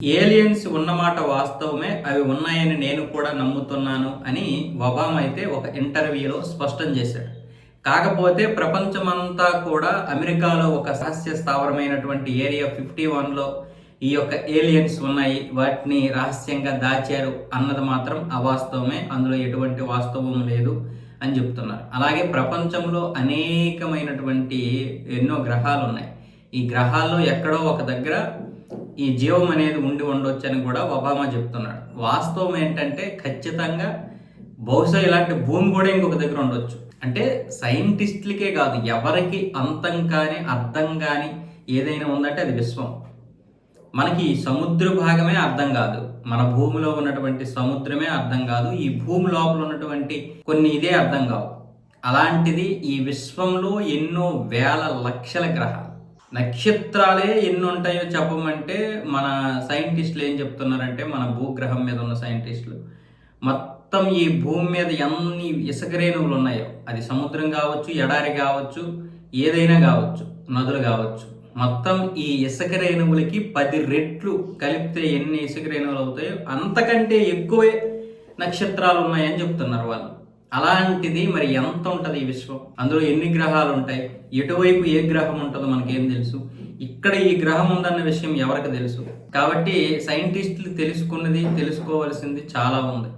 Aliens ఉన్నమాట వాస్తవమే, అవి ఉన్నాయని నేను కూడా నమ్ముతున్నాను అని ఒబామా అయితే ఒక ఇంటర్వ్యూలో స్పష్టం చేశాడు. కాకపోతే ప్రపంచమంతా కూడా అమెరికాలో ఒక రహస్య స్థావరమైనటువంటి ఏరియా 51లో ఈ యొక్క ఏలియన్స్ ఉన్నాయి, వాటిని రహస్యంగా దాచారు అన్నది మాత్రం అవాస్తవమే, అందులో ఎటువంటి వాస్తవం లేదు అని చెప్తున్నారు. అలాగే ప్రపంచంలో అనేకమైనటువంటి ఎన్నో గ్రహాలు ఉన్నాయి. ఈ గ్రహాల్లో ఎక్కడో ఒక దగ్గర ఈ జీవం అనేది ఉండి ఉండొచ్చు అని కూడా ఒబామా చెప్తున్నాడు. వాస్తవం ఏంటంటే ఖచ్చితంగా బహుశా ఇలాంటి భూమి కూడా ఇంకొక దగ్గర ఉండొచ్చు. అంటే సైంటిస్టులకే కాదు, ఎవరికి అంతం కానీ అర్థం కానీ ఏదైనా ఉందంటే అది విశ్వం. మనకి ఈ సముద్ర భాగమే అర్థం కాదు, మన భూమిలో ఉన్నటువంటి సముద్రమే అర్థం కాదు, ఈ భూమి లోపల ఉన్నటువంటి కొన్ని ఇదే అర్థం కావు. అలాంటిది ఈ విశ్వంలో ఎన్నో వేల లక్షల గ్రహాలు, నక్షత్రాలే ఎన్ని ఉంటాయో చెప్పమంటే మన సైంటిస్టులు ఏం చెప్తున్నారంటే, మన భూగ్రహం మీద ఉన్న సైంటిస్టులు మొత్తం ఈ భూమి మీద ఎన్ని ఇసుక రేణువులు ఉన్నాయో, అది సముద్రం కావచ్చు, ఎడారి కావచ్చు, ఏదైనా కావచ్చు, నదులు కావచ్చు, మొత్తం ఈ ఇసుక రేణువులకి 10 రెట్లు కలిపితే ఎన్ని ఇసుక రేణువులు అవుతాయో అంతకంటే ఎక్కువే నక్షత్రాలు ఉన్నాయని చెప్తున్నారు వాళ్ళు. అలాంటిది మరి ఎంత ఉంటుంది ఈ విశ్వం, అందులో ఎన్ని గ్రహాలు ఉంటాయి, ఎటువైపు ఏ గ్రహం ఉంటుందో మనకేం తెలుసు, ఇక్కడ ఈ గ్రహం ఉందన్న విషయం ఎవరికి తెలుసు. కాబట్టి సైంటిస్టులు తెలుసుకోవలసింది చాలా ఉంది.